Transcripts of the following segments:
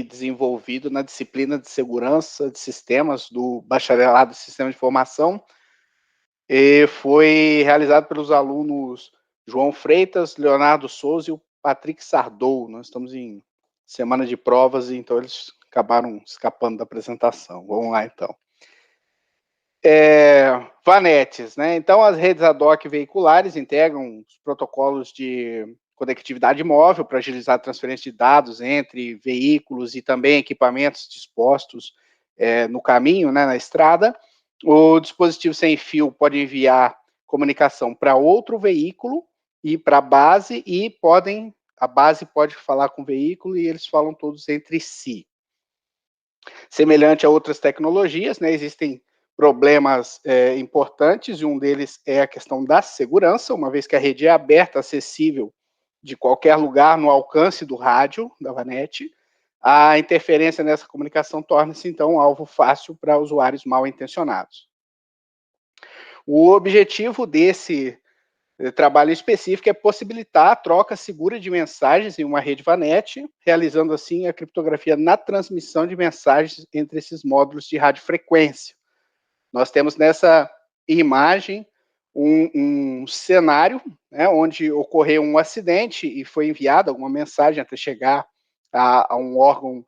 desenvolvido na disciplina de segurança de sistemas do bacharelado de Sistema de Informação e foi realizado pelos alunos João Freitas, Leonardo Souza e o Patrick Sardou. Nós estamos em semana de provas, então eles acabaram escapando da apresentação. Vamos lá, então. VANETs, né? Então, as redes ad hoc veiculares integram os protocolos de conectividade móvel para agilizar a transferência de dados entre veículos e também equipamentos dispostos no caminho, né, na estrada. O dispositivo sem fio pode enviar comunicação para outro veículo e para a base, e a base pode falar com o veículo e eles falam todos entre si. Semelhante a outras tecnologias, né, existem problemas importantes, e um deles é a questão da segurança, uma vez que a rede é aberta, acessível de qualquer lugar, no alcance do rádio, da VANET, a interferência nessa comunicação torna-se, então, um alvo fácil para usuários mal intencionados. O objetivo desse trabalho específico é possibilitar a troca segura de mensagens em uma rede VANET, realizando assim a criptografia na transmissão de mensagens entre esses módulos de radiofrequência. Nós temos nessa imagem um cenário, né, onde ocorreu um acidente e foi enviada alguma mensagem até chegar a um órgão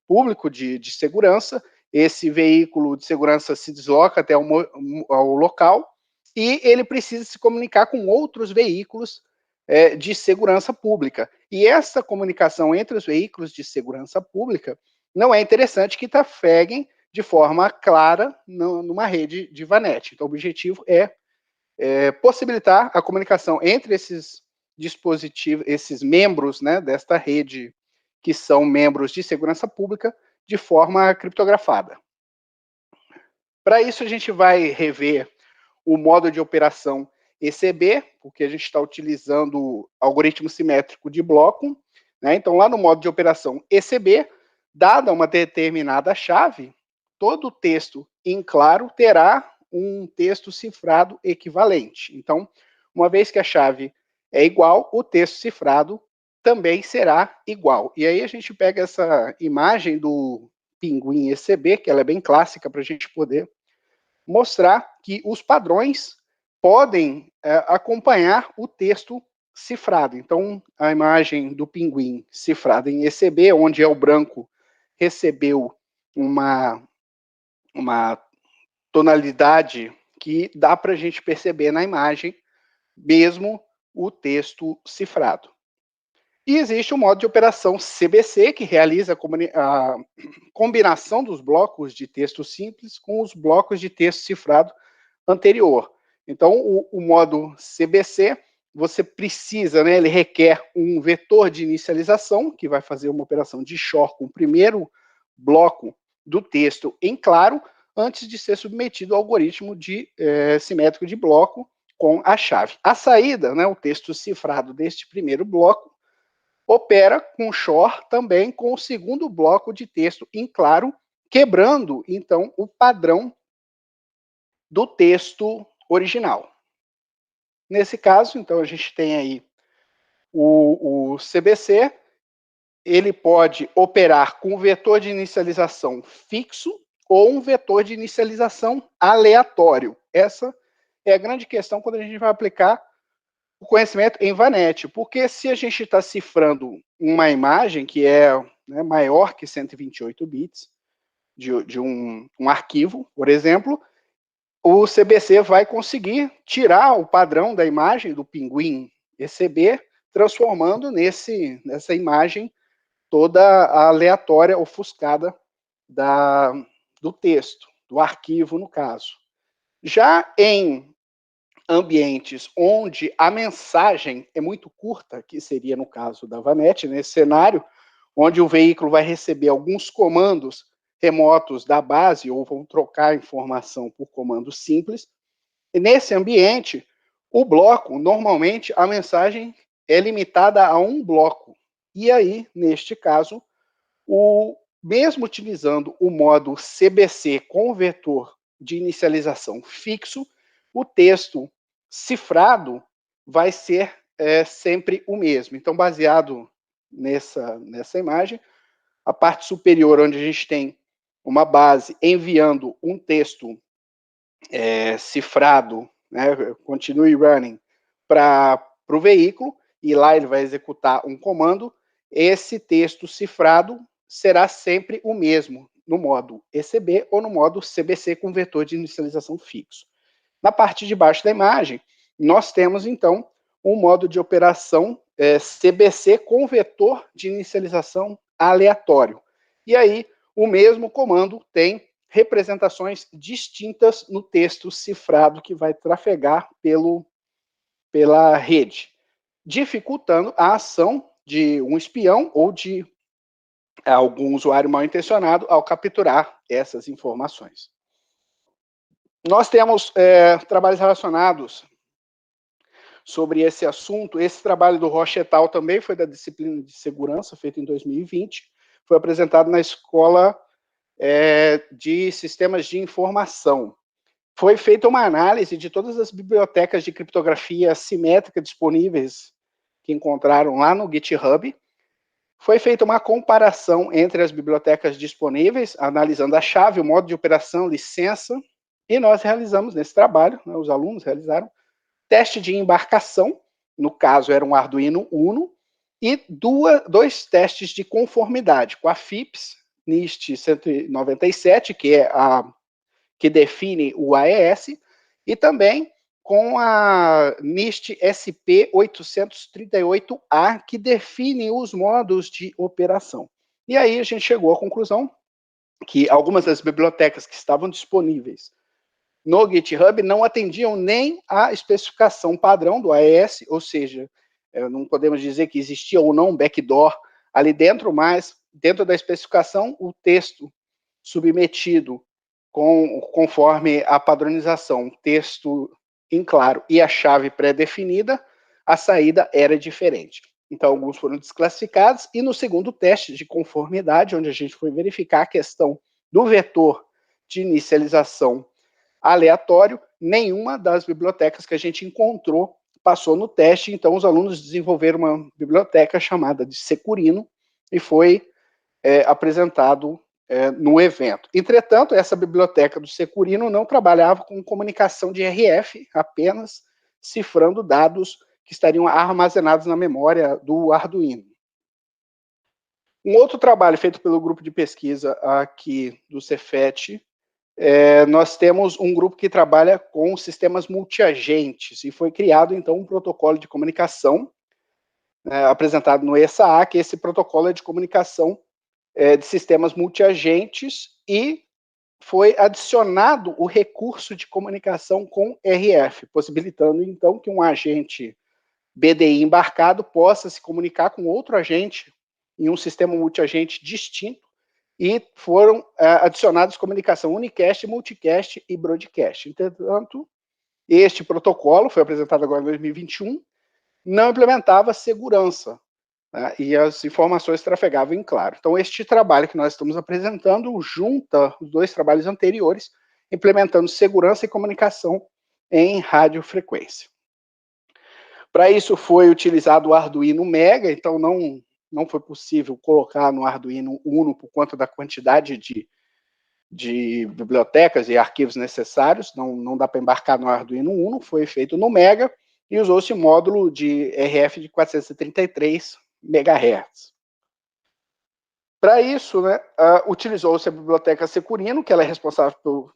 público de segurança. Esse veículo de segurança se desloca até ao local e ele precisa se comunicar com outros veículos de segurança pública. E essa comunicação entre os veículos de segurança pública não é interessante que trafeguem de forma clara numa rede de VANET. Então, o objetivo é possibilitar a comunicação entre esses dispositivos, esses membros, né, desta rede, que são membros de segurança pública, de forma criptografada. Para isso, a gente vai rever o modo de operação ECB, porque a gente está utilizando o algoritmo simétrico de bloco, né? Então, lá no modo de operação ECB, dada uma determinada chave, todo o texto em claro terá um texto cifrado equivalente. Então, uma vez que a chave é igual, o texto cifrado também será igual. E aí a gente pega essa imagem do pinguim ECB, que ela é bem clássica para a gente poder mostrar que os padrões podem acompanhar o texto cifrado. Então, a imagem do pinguim cifrada em ECB, onde é o branco recebeu uma tonalidade que dá para a gente perceber na imagem, mesmo o texto cifrado. E existe o modo de operação CBC, que realiza a combinação dos blocos de texto simples com os blocos de texto cifrado anterior. Então, o modo CBC, você precisa, né, ele requer um vetor de inicialização, que vai fazer uma operação de XOR com o primeiro bloco do texto em claro, antes de ser submetido ao algoritmo simétrico de bloco com a chave. A saída, né, o texto cifrado deste primeiro bloco, opera com XOR também com o segundo bloco de texto em claro, quebrando, então, o padrão do texto original. Nesse caso, então, a gente tem aí o CBC, ele pode operar com um vetor de inicialização fixo ou um vetor de inicialização aleatório. Essa é a grande questão quando a gente vai aplicar o conhecimento em VANET, porque se a gente está cifrando uma imagem que é, né, maior que 128 bits de um arquivo, por exemplo, o CBC vai conseguir tirar o padrão da imagem do pinguim ECB, transformando nessa imagem toda aleatória, ofuscada do texto, do arquivo, no caso. Já em ambientes onde a mensagem é muito curta, que seria no caso da VANET, nesse cenário, onde o veículo vai receber alguns comandos remotos da base, ou vão trocar informação por comandos simples, e nesse ambiente, o bloco, normalmente, a mensagem é limitada a um bloco. E aí, neste caso, mesmo utilizando o modo CBC com vetor de inicialização fixo, o texto cifrado vai ser sempre o mesmo. Então, baseado nessa imagem. A parte superior, onde a gente tem uma base enviando um texto cifrado, né, continue running, para o veículo, e lá ele vai executar um comando. Esse texto cifrado será sempre o mesmo, no modo ECB ou no modo CBC com vetor de inicialização fixo. Na parte de baixo da imagem, nós temos, então, um modo de operação CBC com vetor de inicialização aleatório. E aí, o mesmo comando tem representações distintas no texto cifrado que vai trafegar pela rede, dificultando a ação de um espião ou de algum usuário mal intencionado ao capturar essas informações. Nós temos trabalhos relacionados sobre esse assunto. Esse trabalho do Rocha et al. Também foi da disciplina de segurança, feito em 2020, foi apresentado na Escola de Sistemas de Informação. Foi feita uma análise de todas as bibliotecas de criptografia simétrica disponíveis que encontraram lá no GitHub. Foi feita uma comparação entre as bibliotecas disponíveis, analisando a chave, o modo de operação, licença, e nós realizamos nesse trabalho, né, os alunos realizaram, teste de embarcação, no caso era um Arduino Uno, e dois testes de conformidade, com a FIPS NIST 197, que é a que define o AES, e também com a NIST SP 838A, que define os modos de operação. E aí a gente chegou à conclusão que algumas das bibliotecas que estavam disponíveis no GitHub não atendiam nem a especificação padrão do AES, ou seja, não podemos dizer que existia ou não um backdoor ali dentro, mas dentro da especificação, o texto submetido conforme a padronização, texto em claro e a chave pré-definida, a saída era diferente. Então, alguns foram desclassificados, e no segundo teste de conformidade, onde a gente foi verificar a questão do vetor de inicialização aleatório, nenhuma das bibliotecas que a gente encontrou passou no teste, então os alunos desenvolveram uma biblioteca chamada de Securino, e foi apresentado no evento. Entretanto, essa biblioteca do Securino não trabalhava com comunicação de RF, apenas cifrando dados que estariam armazenados na memória do Arduino. Um outro trabalho feito pelo grupo de pesquisa aqui do Cefet, nós temos um grupo que trabalha com sistemas multiagentes, e foi criado, então, um protocolo de comunicação apresentado no ESA, que esse protocolo é de comunicação de sistemas multiagentes, e foi adicionado o recurso de comunicação com RF, possibilitando, então, que um agente BDI embarcado possa se comunicar com outro agente em um sistema multiagente distinto, e foram adicionados comunicação unicast, multicast e broadcast. Entretanto, este protocolo, foi apresentado agora em 2021, não implementava segurança, né, e as informações trafegavam em claro. Então, este trabalho que nós estamos apresentando junta os dois trabalhos anteriores, implementando segurança e comunicação em radiofrequência. Para isso foi utilizado o Arduino Mega, então não foi possível colocar no Arduino Uno por conta da quantidade de bibliotecas e arquivos necessários, não dá para embarcar no Arduino Uno, foi feito no Mega, e usou-se módulo de RF de 433 MHz. Para isso, né, utilizou-se a biblioteca Securino, que ela é responsável por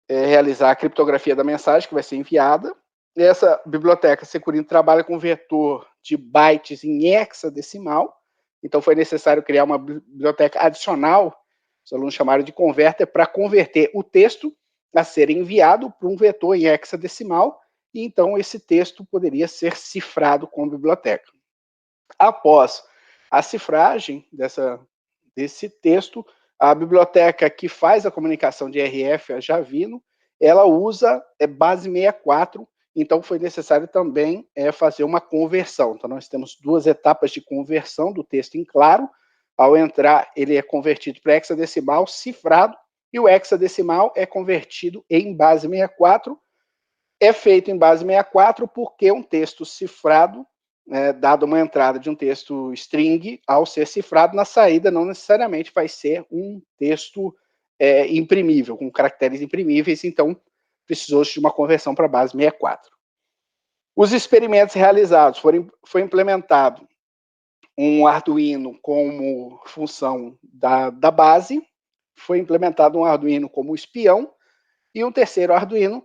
realizar a criptografia da mensagem que vai ser enviada. Essa biblioteca Securino trabalha com vetor de bytes em hexadecimal, então foi necessário criar uma biblioteca adicional, os alunos chamaram de converter, para converter o texto a ser enviado para um vetor em hexadecimal, e então esse texto poderia ser cifrado com a biblioteca. Após a cifragem desse texto, a biblioteca que faz a comunicação de RF, a Javino, ela usa base 64, então foi necessário também fazer uma conversão. Então nós temos duas etapas de conversão do texto em claro. Ao entrar, ele é convertido para hexadecimal cifrado, e o hexadecimal é convertido em base 64. É feito em base 64 porque um texto cifrado dado uma entrada de um texto string, ao ser cifrado, na saída não necessariamente vai ser um texto imprimível, com caracteres imprimíveis, então precisou-se de uma conversão para a base 64. Os experimentos realizados, foi implementado um Arduino como função da base, foi implementado um Arduino como espião, e um terceiro Arduino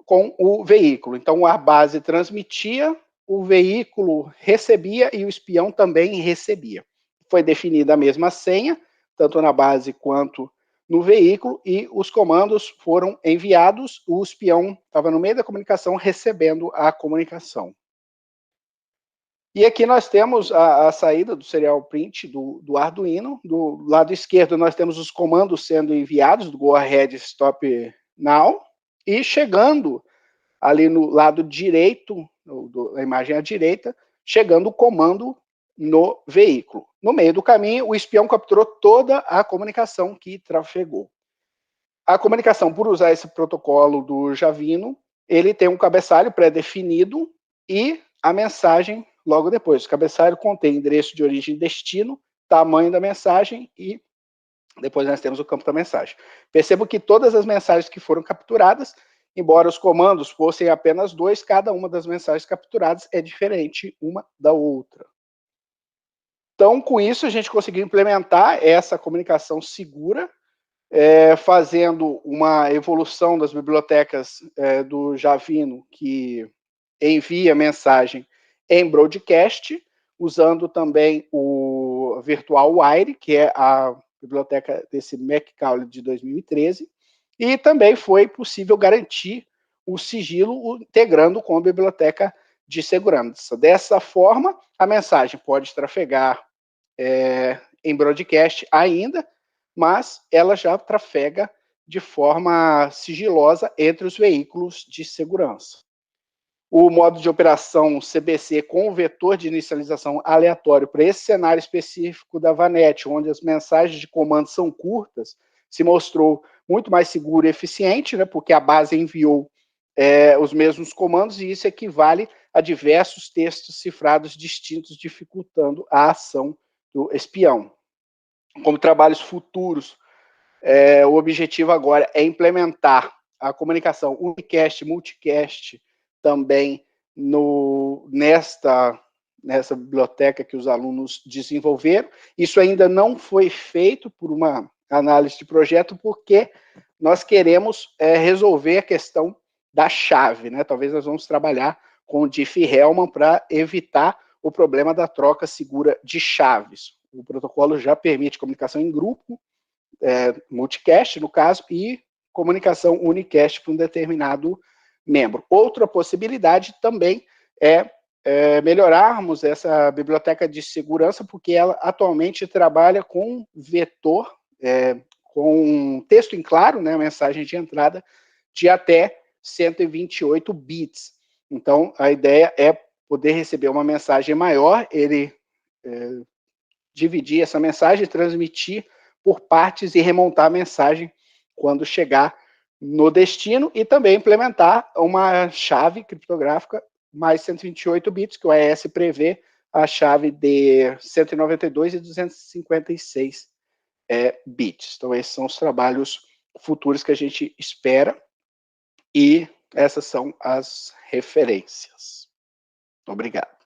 com o veículo. Então, a base transmitia, o veículo recebia e o espião também recebia. Foi definida a mesma senha, tanto na base quanto no veículo, e os comandos foram enviados, o espião estava no meio da comunicação recebendo a comunicação. E aqui nós temos a saída do serial print do Arduino. Do lado esquerdo nós temos os comandos sendo enviados, do Go Ahead Stop Now, e chegando ali no lado direito, da imagem à direita, chegando o comando no veículo. No meio do caminho, o espião capturou toda a comunicação que trafegou. A comunicação, por usar esse protocolo do Javino, ele tem um cabeçalho pré-definido e a mensagem logo depois. O cabeçalho contém endereço de origem e destino, tamanho da mensagem e depois nós temos o campo da mensagem. Percebo que todas as mensagens que foram capturadas, embora os comandos fossem apenas 2, cada uma das mensagens capturadas é diferente uma da outra. Então, com isso, a gente conseguiu implementar essa comunicação segura, fazendo uma evolução das bibliotecas do Javino, que envia mensagem em broadcast, usando também o Virtual Wire, que é a biblioteca desse Macaulay de 2013, e também foi possível garantir o sigilo integrando com a biblioteca de segurança. Dessa forma, a mensagem pode trafegar em broadcast ainda, mas ela já trafega de forma sigilosa entre os veículos de segurança. O modo de operação CBC com o vetor de inicialização aleatório para esse cenário específico da VANET, onde as mensagens de comando são curtas, se mostrou muito mais seguro e eficiente, né, porque a base enviou os mesmos comandos e isso equivale a diversos textos cifrados distintos, dificultando a ação do espião. Como trabalhos futuros, o objetivo agora é implementar a comunicação unicast, multicast também nessa biblioteca que os alunos desenvolveram. Isso ainda não foi feito por uma análise de projeto, porque nós queremos resolver a questão da chave, né? Talvez nós vamos trabalhar com o Diffie-Hellman para evitar o problema da troca segura de chaves. O protocolo já permite comunicação em grupo, multicast, no caso, e comunicação unicast para um determinado membro. Outra possibilidade também é melhorarmos essa biblioteca de segurança, porque ela atualmente trabalha com vetor, com texto em claro, né, mensagem de entrada, de até 128 bits. Então, a ideia é poder receber uma mensagem maior, ele dividir essa mensagem, transmitir por partes e remontar a mensagem quando chegar no destino, e também implementar uma chave criptográfica mais 128 bits, que o AES prevê a chave de 192 e 256 bits. Então, esses são os trabalhos futuros que a gente espera, e essas são as referências. Obrigado.